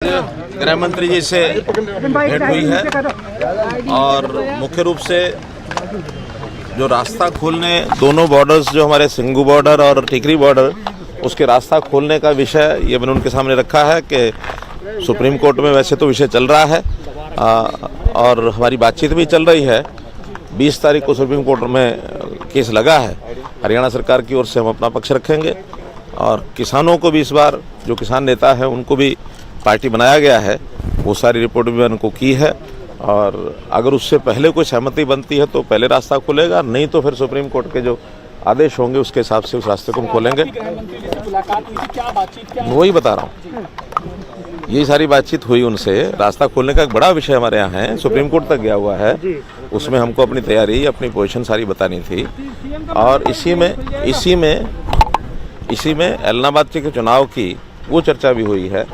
गृह मंत्री जी से भेंट हुई है और मुख्य रूप से जो रास्ता खोलने दोनों बॉर्डर्स जो हमारे सिंघू बॉर्डर और टिकरी बॉर्डर उसके रास्ता खोलने का विषय ये मैंने उनके सामने रखा है कि सुप्रीम कोर्ट में वैसे तो विषय चल रहा है और हमारी बातचीत भी चल रही है। 20 तारीख को सुप्रीम कोर्ट में केस लगा है। हरियाणा सरकार की ओर से हम अपना पक्ष रखेंगे और किसानों को भी इस बार जो किसान नेता है उनको भी पार्टी बनाया गया है। वो सारी रिपोर्ट भी मैंने उनको की है और अगर उससे पहले कोई सहमति बनती है तो पहले रास्ता खुलेगा, नहीं तो फिर सुप्रीम कोर्ट के जो आदेश होंगे उसके हिसाब से उस रास्ते को हम खोलेंगे। वही बता रहा हूँ, यही सारी बातचीत हुई उनसे। रास्ता खोलने का एक बड़ा विषय हमारे यहाँ है, सुप्रीम कोर्ट तक गया हुआ है। उसमें हमको अपनी तैयारी अपनी पोजीशन सारी बतानी थी और इसी में एलनाबाद के चुनाव की वो चर्चा भी हुई है।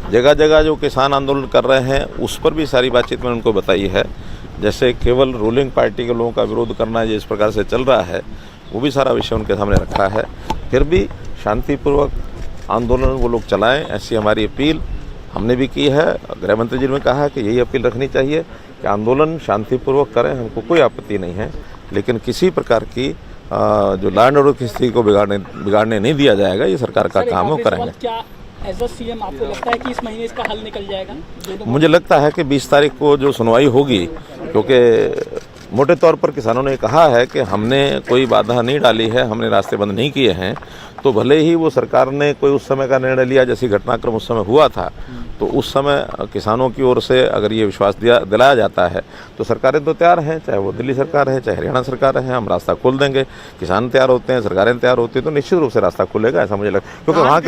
जगह जगह जो किसान आंदोलन कर रहे हैं उस पर भी सारी बातचीत मैंने उनको बताई है। जैसे केवल रूलिंग पार्टी के लोगों का विरोध करना जिस प्रकार से चल रहा है वो भी सारा विषय उनके सामने रखा है। फिर भी शांतिपूर्वक आंदोलन वो लोग चलाएं, ऐसी हमारी अपील हमने भी की है। गृह मंत्री जी ने कहा कि यही अपील रखनी चाहिए कि आंदोलन शांतिपूर्वक करें, हमको कोई आपत्ति नहीं है, लेकिन किसी प्रकार की जो लॉ एंड ऑर्डर की स्थिति को बिगाड़ने नहीं दिया जाएगा। ये सरकार का काम है, वो करेंगे। क्या एज अ सीएम आपको लगता है कि इस महीने इसका हल निकल जाएगा? मुझे लगता है कि 20 तारीख को जो सुनवाई होगी, क्योंकि मोटे तौर पर किसानों ने कहा है कि हमने कोई बाधा नहीं डाली है, हमने रास्ते बंद नहीं किए हैं, तो भले ही वो सरकार ने कोई उस समय का निर्णय लिया जैसी घटनाक्रम उस समय हुआ था, तो उस समय किसानों की ओर से अगर ये विश्वास दिलाया जाता है तो सरकारें तो तैयार हैं, चाहे वो दिल्ली सरकार है चाहे हरियाणा सरकार है, हम रास्ता खोल देंगे। किसान तैयार होते हैं, सरकारें तैयार होती हैं, तो निश्चित रूप से रास्ता खुलेगा, ऐसा मुझे लगता है। क्योंकि वहाँ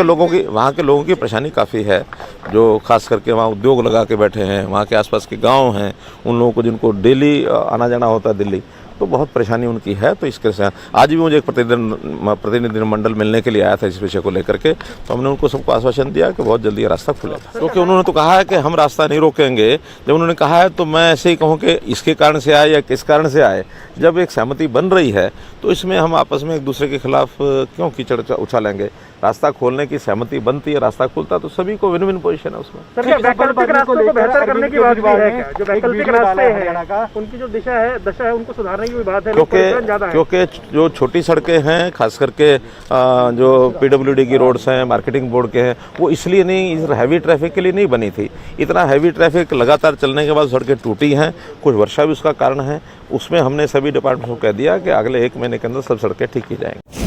के लोगों की परेशानी काफ़ी है, जो खास करके वहाँ उद्योग लगा के बैठे हैं, वहाँ के आसपास के गाँव हैं, उन लोगों को जिनको डेली आना जाना होता है दिल्ली, तो बहुत परेशानी उनकी है। तो इसके साथ आज भी मुझे एक प्रतिनिधिमंडल मिलने के लिए आया था इस विषय को लेकर के, तो हमने उनको सबको आश्वासन दिया कि बहुत जल्दी ये रास्ता खुलेगा। क्योंकि उन्होंने तो कहा है कि हम रास्ता नहीं रोकेंगे। जब उन्होंने कहा है तो मैं ऐसे ही कहूँ कि इसके कारण से आए या किस कारण से आए, जब एक सहमति बन रही है तो इसमें हम आपस में एक दूसरे के खिलाफ क्यों कीचड़ उछालेंगे। रास्ता खोलने की सहमति बनती है, रास्ता खुलता तो सभी को विन विन पोजीशन है उसमें। सर, क्या वैकल्पिक रास्तों को बेहतर करने की बात भी है क्या? जो वैकल्पिक रास्ते हैं उनकी जो दशा है उनको सुधारने की भी बात है, क्योंकि जो छोटी सड़कें हैं, खास करके जो पीडब्ल्यूडी की रोड्स हैं, मार्केटिंग बोर्ड के हैं, वो इसलिए नहीं, इस हैवी ट्रैफिक के लिए नहीं बनी थी। इतना हैवी ट्रैफिक लगातार चलने के बाद सड़कें टूटी हैं, कुछ वर्षा भी उसका कारण है। उसमें हमने सभी डिपार्टमेंट्स को कह दिया कि अगले 1 महीने के अंदर सब सड़कें ठीक की जाएंगी।